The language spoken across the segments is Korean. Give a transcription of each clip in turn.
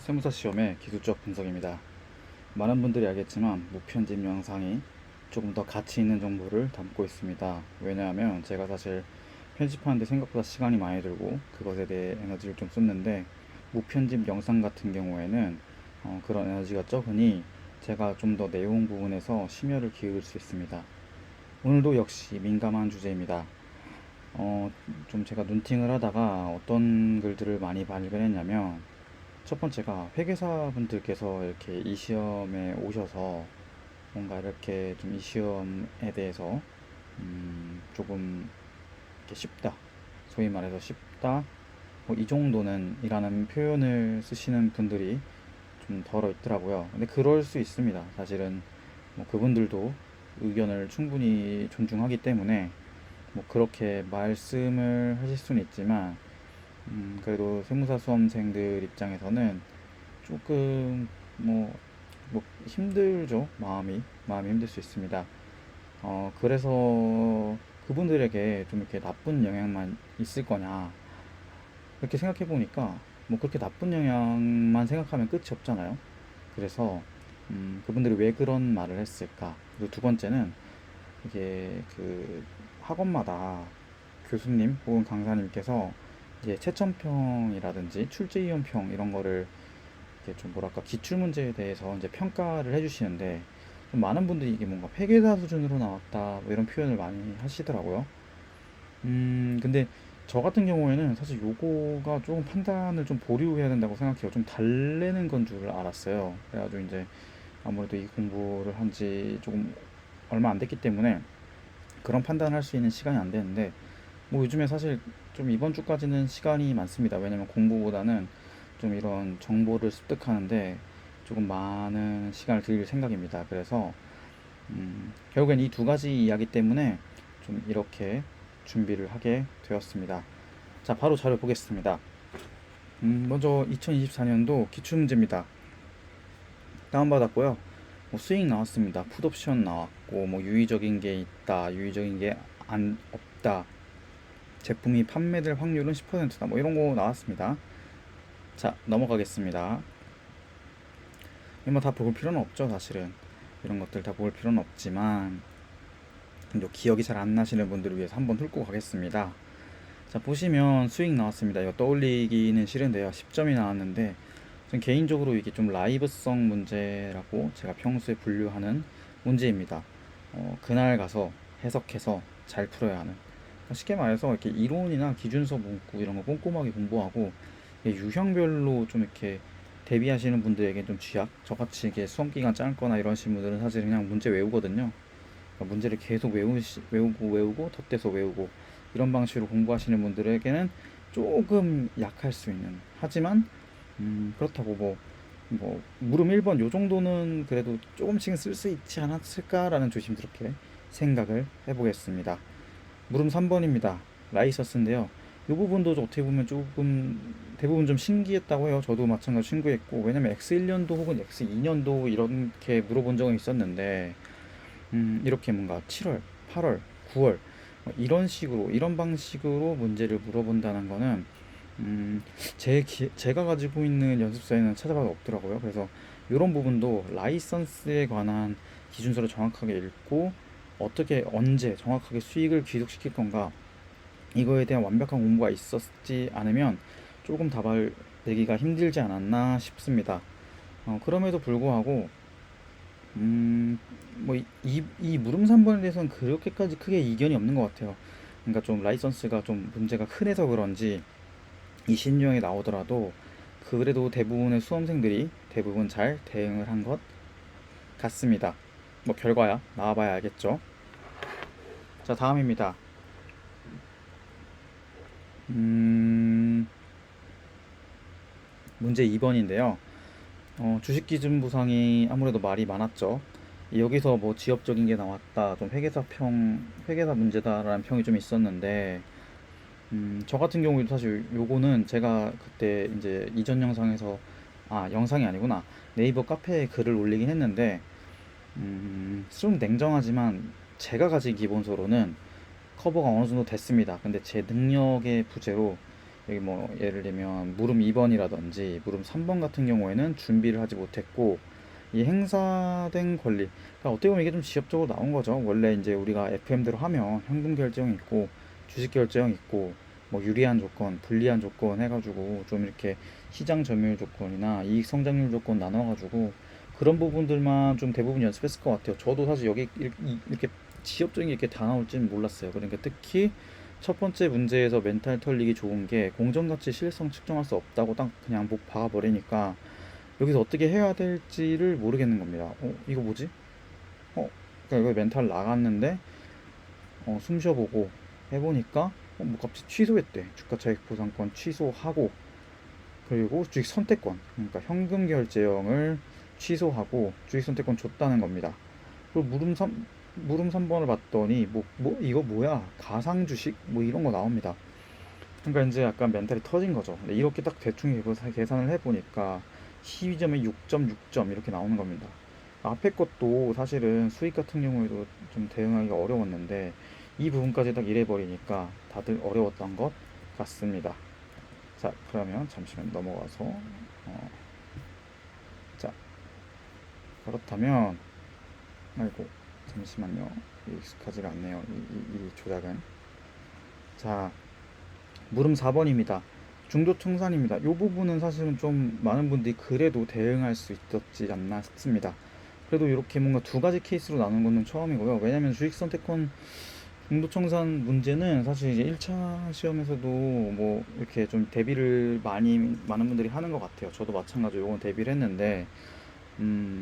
세무사 시험의 기술적 분석입니다. 많은 분들이 알겠지만 무편집 영상이 조금 더 가치 있는 정보를 담고 있습니다. 왜냐하면 제가 사실 편집하는데 생각보다 시간이 많이 들고 그것에 대해 에너지를 좀 쏟는데, 무편집 영상 같은 경우에는 그런 에너지가 적으니 제가 좀 더 내용 부분에서 심혈을 기울일 수 있습니다. 오늘도 역시 민감한 주제입니다. 어, 좀 제가 눈팅을 하다가 어떤 글들을 많이 발견했냐면, 첫 번째가 회계사 분들께서 이렇게 이 시험에 오셔서 뭔가 이렇게 좀 이 시험에 대해서 조금 이렇게 쉽다, 소위 말해서 쉽다, 뭐 이 정도는 이라는 표현을 쓰시는 분들이 좀 덜어 있더라고요. 근데 그럴 수 있습니다. 사실은 뭐 그분들도 의견을 충분히 존중하기 때문에 뭐 그렇게 말씀을 하실 수는 있지만, 그래도 세무사 수험생들 입장에서는 조금 뭐, 뭐 힘들죠. 마음이 힘들 수 있습니다. 그래서 그분들에게 좀 이렇게 나쁜 영향만 있을 거냐, 그렇게 생각해 보니까 뭐 그렇게 나쁜 영향만 생각하면 끝이 없잖아요. 그래서 그분들이 왜 그런 말을 했을까. 그리고 두 번째는 이게 그 학원마다 교수님 혹은 강사님께서 이제 채점평이라든지 출제위원평 이런 거를 이게 좀 뭐랄까 기출 문제에 대해서 이제 평가를 해주시는데, 좀 많은 분들이 이게 뭔가 회계사 수준으로 나왔다 뭐 이런 표현을 많이 하시더라고요. 근데 저 같은 경우에는 사실 요거가 조금 판단을 좀 보류해야 된다고 생각해요. 좀 달래는 건 줄 알았어요. 그래가지고 이제 아무래도 이 공부를 한지 조금 얼마 안 됐기 때문에 그런 판단을 할 수 있는 시간이 안 되는데, 뭐 요즘에 사실 좀 이번 주까지는 시간이 많습니다. 왜냐면 공부보다는 좀 이런 정보를 습득하는데 조금 많은 시간을 들일 생각입니다. 그래서 결국엔 이 두 가지 이야기 때문에 좀 이렇게 준비를 하게 되었습니다. 자, 바로 자료 보겠습니다. 먼저 2024년도 기출문제입니다. 다운받았고요. 뭐 수익 나왔습니다. 풋옵션 나왔고, 뭐 유의적인 게 있다, 유의적인 게 안 없다, 제품이 판매될 확률은 10%다, 뭐 이런 거 나왔습니다. 자, 넘어가겠습니다. 뭐 다 볼 필요는 없죠, 사실은. 이런 것들 다 볼 필요는 없지만 기억이 잘 안 나시는 분들을 위해서 한번 훑고 가겠습니다. 자, 보시면 수익 나왔습니다. 이거 떠올리기는 싫은데요. 10점이 나왔는데, 전 개인적으로 이게 좀 라이브성 문제라고 제가 평소에 분류하는 문제입니다. 그날 가서 해석해서 잘 풀어야 하는. 그러니까 쉽게 말해서 이렇게 이론이나 기준서 문구 이런 거 꼼꼼하게 공부하고, 유형별로 좀 이렇게 대비하시는 분들에게 좀 쥐약, 저같이 이게 수험 기간 짧거나 이러신 분들은 사실 그냥 문제 외우거든요. 그러니까 문제를 계속 외우고 덧대서 외우고 이런 방식으로 공부하시는 분들에게는 조금 약할 수 있는, 하지만 그렇다고 뭐 물음 1번 요 정도는 그래도 조금씩은 쓸 수 있지 않았을까라는 조심스럽게 생각을 해보겠습니다. 물음 3번입니다. 라이서스인데요. 이 부분도 어떻게 보면 조금 대부분 좀 신기했다고 해요. 저도 마찬가지로 신기했고, 왜냐면 X1년도 혹은 X2년도 이렇게 물어본 적은 있었는데, 이렇게 뭔가 7월, 8월, 9월 이런 식으로 이런 방식으로 문제를 물어본다는 거는 제가 가지고 있는 연습서에는 찾아봐도 없더라고요. 그래서 이런 부분도 라이선스에 관한 기준서를 정확하게 읽고 어떻게 언제 정확하게 수익을 귀속시킬 건가, 이거에 대한 완벽한 공부가 있었지 않으면 조금 답을 내기가 힘들지 않았나 싶습니다. 그럼에도 불구하고 뭐 이 물음 3번에 대해서는 그렇게까지 크게 이견이 없는 것 같아요. 그러니까 좀 라이선스가 좀 문제가 흔해서 그런지 이 신유형에 나오더라도 그래도 대부분의 수험생들이 대부분 잘 대응을 한 것 같습니다. 뭐 결과야 나와봐야 알겠죠. 자, 다음입니다. 음, 문제 2번인데요. 주식기준 부상이 아무래도 말이 많았죠. 여기서 뭐 지엽적인 게 나왔다, 좀 회계사 문제다라는 평이 좀 있었는데, 저 같은 경우에도 사실 요거는 제가 그때 이제 이전 영상에서, 영상이 아니구나, 네이버 카페에 글을 올리긴 했는데, 좀 냉정하지만 제가 가진 기본서로는 커버가 어느 정도 됐습니다. 근데 제 능력의 부재로 여기 뭐 예를 들면 물음 2번이라든지 물음 3번 같은 경우에는 준비를 하지 못했고 이 행사된 권리, 그러니까 어떻게 보면 이게 좀 지엽적으로 나온 거죠. 원래 이제 우리가 FM대로 하면 현금 결제형 있고 주식 결제형 있고 뭐 유리한 조건, 불리한 조건 해가지고 좀 이렇게 시장 점유율 조건이나 이익 성장률 조건 나눠가지고 그런 부분들만 좀 대부분 연습했을 것 같아요. 저도 사실 여기 이렇게 지엽적인 게 이렇게 다 나올지는 몰랐어요. 그러니까 특히 첫 번째 문제에서 멘탈 털리기 좋은 게 공정가치 실성 측정할 수 없다고 딱 그냥 목 박아버리니까 여기서 어떻게 해야 될지를 모르겠는 겁니다. 이거 뭐지? 그러니까 이거 멘탈 나갔는데 숨 쉬어보고 해보니까 뭐 갑자기 취소했대. 주가 차익 보상권 취소하고 그리고 주식 선택권, 그러니까 현금 결제형을 취소하고 주식 선택권 줬다는 겁니다. 그리고 물음 3번을 봤더니 이거 뭐야? 가상 주식 뭐 이런 거 나옵니다. 그러니까 이제 약간 멘탈이 터진 거죠. 근데 이렇게 딱 대충 계산을 해보니까 12점에 6.6점 이렇게 나오는 겁니다. 앞에 것도 사실은 수익 같은 경우에도 좀 대응하기가 어려웠는데 이 부분까지 딱 이래버리니까 다들 어려웠던 것 같습니다. 자, 그러면 잠시만 넘어가서 자, 그렇다면 아이고 잠시만요. 익숙하지가 않네요. 이 조작은. 자, 물음 4번입니다. 중도 청산입니다. 이 부분은 사실은 좀 많은 분들이 그래도 대응할 수 있었지 않나 싶습니다. 그래도 이렇게 뭔가 두 가지 케이스로 나눈 거는 처음이고요. 왜냐면 주식 선택권 중도 청산 문제는 사실 이제 1차 시험에서도 뭐 이렇게 좀 대비를 많은 분들이 하는 것 같아요. 저도 마찬가지로 이건 대비를 했는데,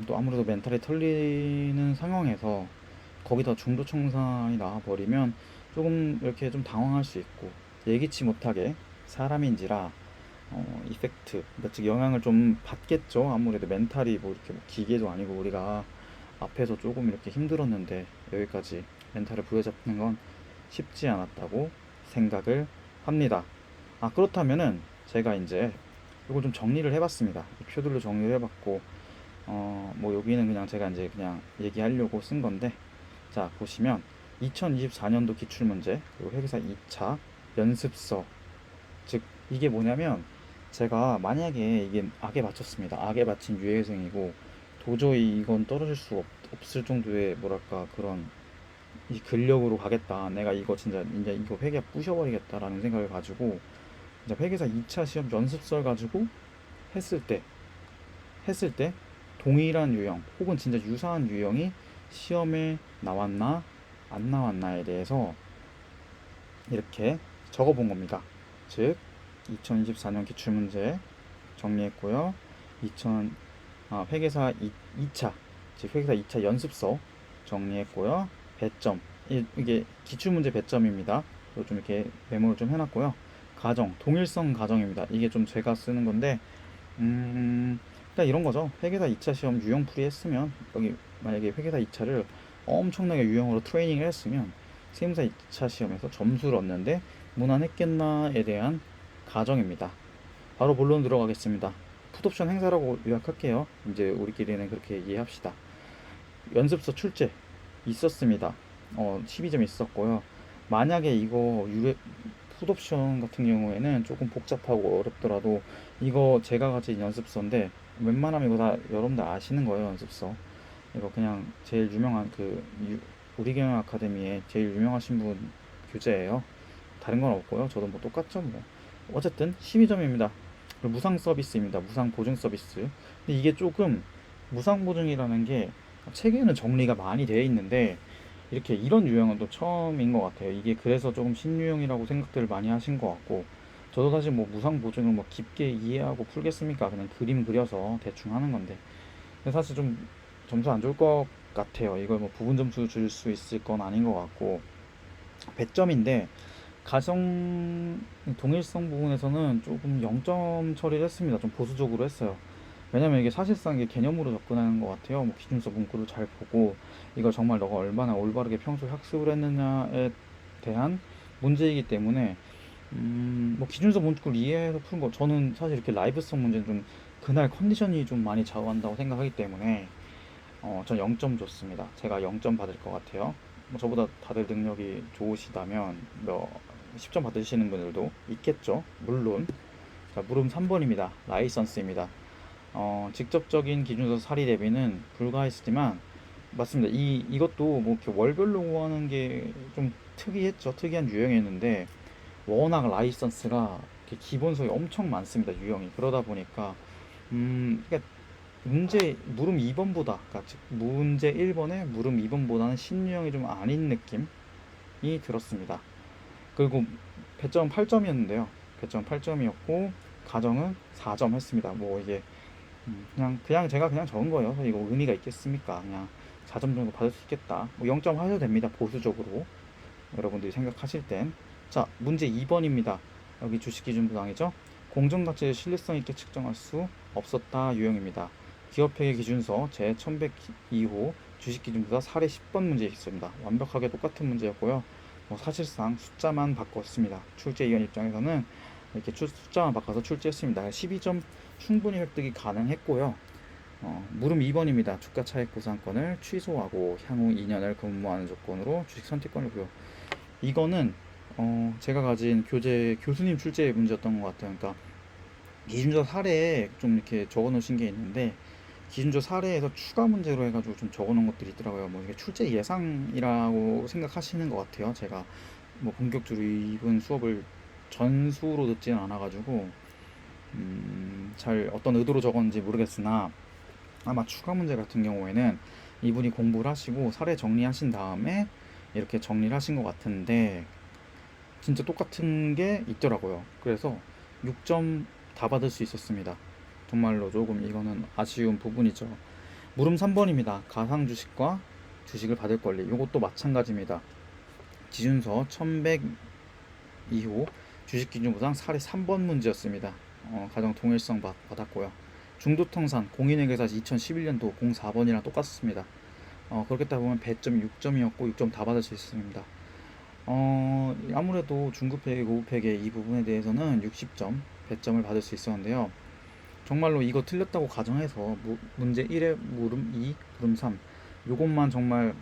또 아무래도 멘탈이 털리는 상황에서 거기다 중도 청산이 나와버리면 조금 이렇게 좀 당황할 수 있고 예기치 못하게 사람인지라 이펙트, 그러니까 즉 영향을 좀 받겠죠. 아무래도 멘탈이 뭐 이렇게 뭐 기계도 아니고 우리가 앞에서 조금 이렇게 힘들었는데 여기까지 멘탈을 부여잡는 건 쉽지 않았다고 생각을 합니다. 그렇다면은 제가 이제 이걸 좀 정리를 해봤습니다. 표들로 정리를 해봤고 뭐 여기는 그냥 제가 이제 그냥 얘기하려고 쓴 건데, 자 보시면 2024년도 기출문제 그리고 회계사 2차 연습서, 즉 이게 뭐냐면 제가 만약에 이게 악에 맞췄습니다. 악에 맞힌 유해생이고 도저히 이건 떨어질 수 없을 정도의 뭐랄까 그런 이 근력으로 가겠다. 내가 이거 진짜 이제 이거 회계 부셔버리겠다라는 생각을 가지고 이제 회계사 2차 시험 연습설 가지고 했을 때 했을 때 동일한 유형 혹은 진짜 유사한 유형이 시험에 나왔나 안 나왔나에 대해서 이렇게 적어 본 겁니다. 즉 2024년 기출문제 정리했고요. 2000 회계사 2차 즉 회계사 2차 연습서 정리했고요. 배점 이게 기출문제 배점입니다. 좀 이렇게 메모를 좀 해놨고요. 가정 동일성 가정입니다. 이게 좀 제가 쓰는 건데 그러니까 이런 거죠. 회계사 2차 시험 유형풀이 했으면 여기 만약에 회계사 2차를 엄청나게 유형으로 트레이닝을 했으면 세무사 2차 시험에서 점수를 얻는데 무난했겠나에 대한 가정입니다. 바로 본론 들어가겠습니다. 풋옵션 행사라고 요약할게요. 이제 우리끼리는 그렇게 이해합시다. 연습서 출제 있었습니다. 12점 있었고요. 만약에 이거 풋옵션 같은 경우에는 조금 복잡하고 어렵더라도 이거 제가 가진 연습서인데 웬만하면 이거 다 여러분들 아시는 거예요. 연습서 이거 그냥 제일 유명한 우리경영 아카데미에 제일 유명하신 분 교재예요. 다른 건 없고요. 저도 뭐 똑같죠 뭐. 어쨌든 12점입니다. 무상 서비스입니다. 무상 보증 서비스. 근데 이게 조금 무상 보증이라는 게 책에는 정리가 많이 되어 있는데 이렇게 이런 유형은 또 처음인 것 같아요. 이게 그래서 조금 신유형이라고 생각들을 많이 하신 것 같고, 저도 사실 뭐 무상 보증을 뭐 깊게 이해하고 풀겠습니까? 그냥 그림 그려서 대충 하는 건데. 근데 사실 좀 점수 안 줄 것 같아요. 이걸 뭐 부분 점수 줄 수 있을 건 아닌 것 같고, 배점인데 가정 동일성 부분에서는 조금 0점 처리를 했습니다. 좀 보수적으로 했어요. 왜냐면 이게 사실상 이게 개념으로 접근하는 것 같아요. 뭐 기준서 문구를 잘 보고 이걸 정말 너가 얼마나 올바르게 평소에 학습을 했느냐에 대한 문제이기 때문에 뭐 기준서 문구를 이해해서 푸는 거, 저는 사실 이렇게 라이브성 문제는 좀 그날 컨디션이 좀 많이 좌우한다고 생각하기 때문에 전 0점 줬습니다. 제가 0점 받을 것 같아요. 뭐 저보다 다들 능력이 좋으시다면 뭐 10점 받으시는 분들도 있겠죠. 물론. 자, 물음 3번입니다. 라이선스입니다. 직접적인 기준서 사리 대비는 불가했지만 맞습니다. 이것도 뭐 이렇게 월별로 구하는 게 좀 특이했죠. 특이한 유형이었는데 워낙 라이선스가 이렇게 기본서에 엄청 많습니다. 유형이. 그러다 보니까 그러니까 물음 2번보다 그러니까 즉 문제 1번에 물음 2번보다는 신유형이 좀 아닌 느낌이 들었습니다. 그리고 배점 8점이었는데요. 배점 8점이었고 가정은 4점 했습니다. 뭐 이게 그냥 제가 그냥 적은 거예요. 이거 의미가 있겠습니까? 그냥 4점 정도 받을 수 있겠다. 뭐 0점 하셔도 됩니다. 보수적으로 여러분들이 생각하실 땐. 자, 문제 2번입니다. 여기 주식기준부당이죠. 공정가치의 신뢰성 있게 측정할 수 없었다 유형입니다. 기업회계 기준서 제1102호 주식기준부사 사례 10번 문제 있습니다. 완벽하게 똑같은 문제였고요. 사실상 숫자만 바꿨습니다. 출제위원 입장에서는 이렇게 숫자만 바꿔서 출제했습니다. 12점 충분히 획득이 가능했고요. 물음 2번입니다. 주가 차익 보상권을 취소하고 향후 2년을 근무하는 조건으로 주식 선택권을 부여. 이거는 제가 가진 교수님 출제 문제였던 것 같아요. 그러니까 기준조 사례에 좀 이렇게 적어 놓으신 게 있는데 기준조 사례에서 추가 문제로 해가지고 좀 적어 놓은 것들이 있더라고요. 뭐 이게 출제 예상이라고 생각하시는 것 같아요. 제가 뭐 본격적으로 이분 수업을 전수로 듣지는 않아가지고 잘 어떤 의도로 적었는지 모르겠으나 아마 추가 문제 같은 경우에는 이분이 공부를 하시고 사례 정리하신 다음에 이렇게 정리를 하신 것 같은데 진짜 똑같은 게 있더라고요. 그래서 6점 다 받을 수 있었습니다. 정말로 조금 이거는 아쉬운 부분이죠. 물음 3번입니다. 가상 주식과 주식을 받을 권리. 이것도 마찬가지입니다. 기준서 1102호 주식기준부상 사례 3번 문제였습니다. 가정 동일성 받았고요. 중도통산 공인회계사 2011년도 04번이랑 똑같습니다. 그렇게 따 보면 배점이 6점이었고 6점 다 받을 수 있습니다. 아무래도 중급회계, 고급회계 이 부분에 대해서는 60점 배점을 받을 수 있었는데요. 정말로 이거 틀렸다고 가정해서 문제 1에 물음 2, 물음 3 요것만 정말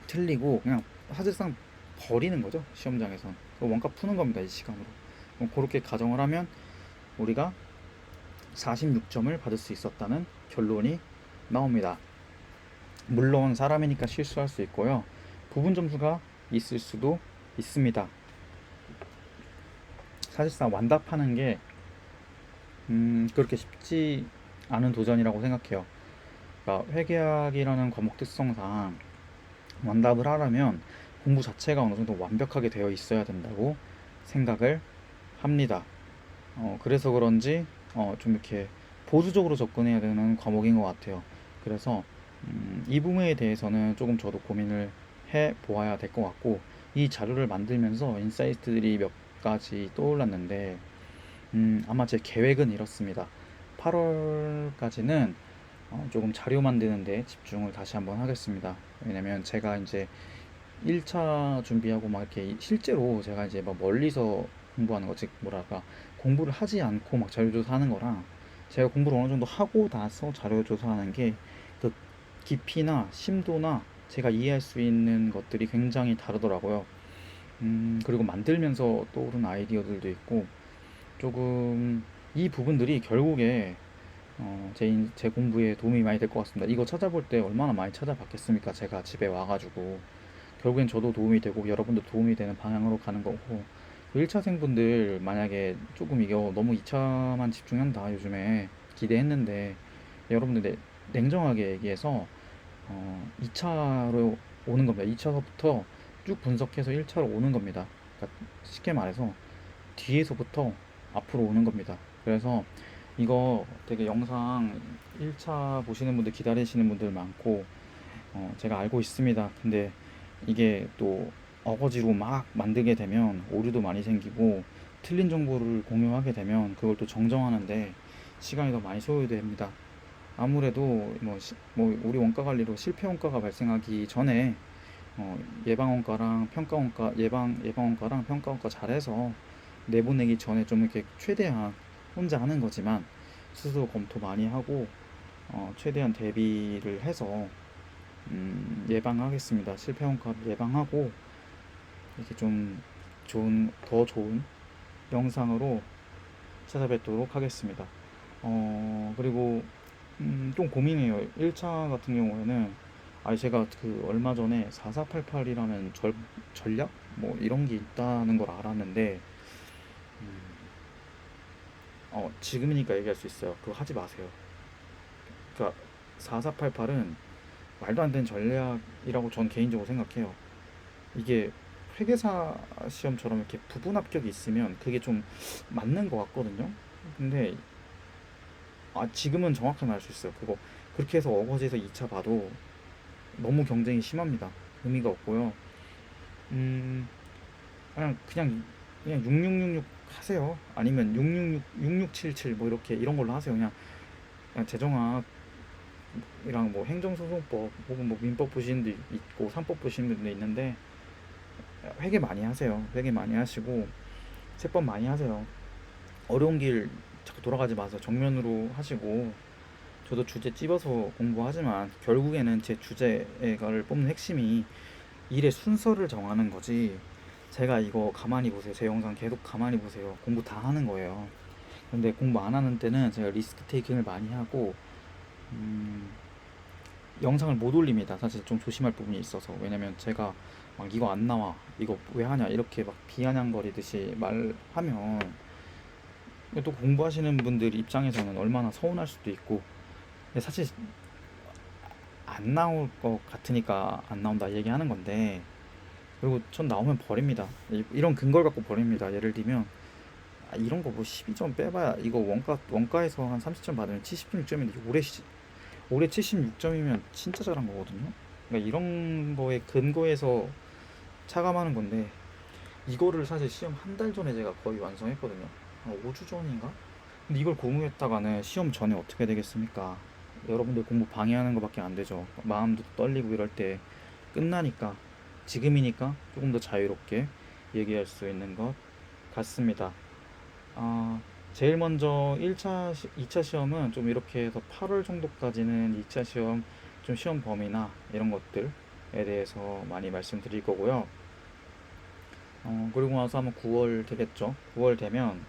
틀리고 그냥 사실상 버리는 거죠. 시험장에선. 원가 푸는 겁니다. 이 시간으로. 그렇게 가정을 하면 우리가 46점을 받을 수 있었다는 결론이 나옵니다. 물론 사람이니까 실수할 수 있고요. 부분 점수가 있을 수도 있습니다. 사실상 완답하는 게 그렇게 쉽지 않은 도전이라고 생각해요. 그러니까 회계학이라는 과목 특성상 완답을 하려면 공부 자체가 어느 정도 완벽하게 되어 있어야 된다고 생각을 합니다. 그래서 그런지 좀 이렇게 보수적으로 접근해야 되는 과목인 것 같아요. 그래서 이 부분에 대해서는 조금 저도 고민을 해 보아야 될 것 같고 이 자료를 만들면서 인사이트들이 몇 가지 떠올랐는데 아마 제 계획은 이렇습니다. 8월까지는 조금 자료 만드는데 집중을 다시 한번 하겠습니다. 왜냐면 제가 이제 1차 준비하고 막 이렇게 실제로 제가 이제 막 멀리서 공부하는 거, 즉 뭐랄까 공부를 하지 않고 막 자료조사하는 거랑 제가 공부를 어느 정도 하고 나서 자료조사하는 게 그 깊이나 심도나 제가 이해할 수 있는 것들이 굉장히 다르더라고요. 그리고 만들면서 떠오른 아이디어들도 있고 조금 이 부분들이 결국에 제 공부에 도움이 많이 될 것 같습니다. 이거 찾아볼 때 얼마나 많이 찾아봤겠습니까? 제가 집에 와가지고 결국엔 저도 도움이 되고 여러분도 도움이 되는 방향으로 가는 거고 1차생분들 만약에 조금 이거 너무 2차만 집중한다 요즘에 기대했는데 여러분들 냉정하게 얘기해서 2차로 오는 겁니다. 2차서부터 쭉 분석해서 1차로 오는 겁니다. 그러니까 쉽게 말해서 뒤에서부터 앞으로 오는 겁니다. 그래서 이거 되게 영상 1차 보시는 분들 기다리시는 분들 많고 제가 알고 있습니다. 근데 이게 또 어거지로 막 만들게 되면 오류도 많이 생기고 틀린 정보를 공유하게 되면 그걸 또 정정하는데 시간이 더 많이 소요됩니다. 아무래도 뭐 우리 원가 관리로 실패 원가가 발생하기 전에 예방 원가랑 평가 원가 예방 원가랑 평가 원가 잘해서 내보내기 전에 좀 이렇게 최대한 혼자 하는 거지만 스스로 검토 많이 하고 최대한 대비를 해서 예방하겠습니다. 실패 원가를 예방하고 이렇게 좀 더 좋은 영상으로 찾아뵙도록 하겠습니다. 그리고 좀 고민이에요. 1차 같은 경우에는 제가 그 얼마 전에 4488이라는 전략 뭐 이런 게 있다는 걸 알았는데 음, 지금이니까 얘기할 수 있어요. 그거 하지 마세요. 그러니까 4488은 말도 안 되는 전략이라고 전 개인적으로 생각해요. 이게 회계사 시험처럼 이렇게 부분 합격이 있으면 그게 좀 맞는 것 같거든요. 근데 지금은 정확하게 알 수 있어요. 그거 그렇게 해서 어거지에서 2차 봐도 너무 경쟁이 심합니다. 의미가 없고요. 음, 그냥 6666 하세요. 아니면 666, 6677 뭐 이렇게 이런 걸로 하세요. 그냥 재정학이랑 뭐 행정소송법 혹은 뭐 민법 보시는 분 있고 산법 보시는 분도 있는데 회계 많이 하세요. 회계 많이 하시고 세법 많이 하세요. 어려운 길 자꾸 돌아가지 마세요. 정면으로 하시고 저도 주제 찝어서 공부하지만 결국에는 제 주제를 뽑는 핵심이 일의 순서를 정하는 거지. 제가 이거 가만히 보세요. 제 영상 계속 가만히 보세요. 공부 다 하는 거예요. 근데 공부 안 하는 때는 제가 리스크 테이킹을 많이 하고 음, 영상을 못 올립니다. 사실 좀 조심할 부분이 있어서. 왜냐면 제가 막 이거 안 나와, 이거 왜 하냐 이렇게 막 비아냥거리듯이 말하면 또 공부하시는 분들 입장에서는 얼마나 서운할 수도 있고. 근데 사실 안 나올 것 같으니까 안 나온다 얘기하는 건데, 그리고 전 나오면 버립니다. 이런 근거를 갖고 버립니다. 예를 들면 이런 거 뭐 12점 빼봐야 이거 원가에서 한 30점 받으면 76점인데 올해 76점이면 진짜 잘한 거거든요. 그러니까 이런 거에 근거해서 차감하는 건데, 이거를 사실 시험 한 달 전에 제가 거의 완성했거든요. 한 5주 전인가? 근데 이걸 공부했다가는 시험 전에 어떻게 되겠습니까? 여러분들 공부 방해하는 것밖에 안 되죠. 마음도 떨리고 이럴 때 끝나니까, 지금이니까 조금 더 자유롭게 얘기할 수 있는 것 같습니다. 아, 제일 먼저 1차, 2차 시험은 좀 이렇게 해서 8월 정도까지는 2차 시험 좀 시험 범위나 이런 것들에 대해서 많이 말씀드릴 거고요. 그리고 나서 아마 9월 되겠죠. 9월 되면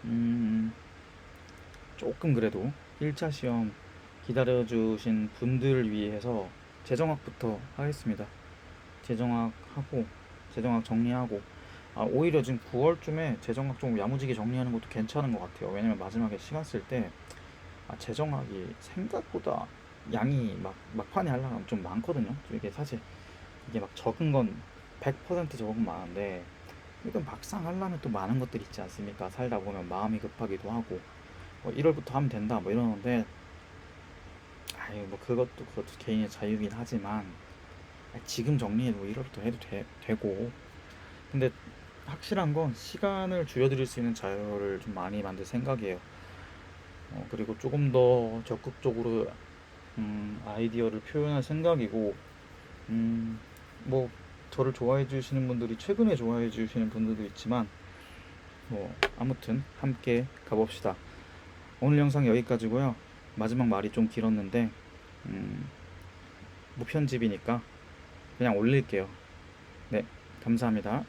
음, 조금 그래도 1차 시험 기다려주신 분들을 위해서 재정학부터 하겠습니다. 재정학 정리하고, 오히려 지금 9월쯤에 재정학 좀 야무지게 정리하는 것도 괜찮은 것 같아요. 왜냐면 마지막에 시간 쓸 때 재정학이 생각보다 양이 막판에 하려면 좀 많거든요. 이게 사실 이게 막 적은 건 100% 적은 많은데, 이건 막상 하려면 또 많은 것들이 있지 않습니까? 살다 보면 마음이 급하기도 하고 1월부터 하면 된다 뭐 이러는데, 뭐 그것도 개인의 자유긴 하지만 지금 정리해도 1월부터 해도 되고. 근데 확실한 건 시간을 줄여드릴 수 있는 자료를 좀 많이 만들 생각이에요. 그리고 조금 더 적극적으로 아이디어를 표현할 생각이고, 음, 뭐 저를 좋아해 주시는 분들이 최근에 좋아해 주시는 분들도 있지만 뭐 아무튼 함께 가봅시다. 오늘 영상 여기까지고요. 마지막 말이 좀 길었는데 무편집이니까 그냥 올릴게요. 네, 감사합니다.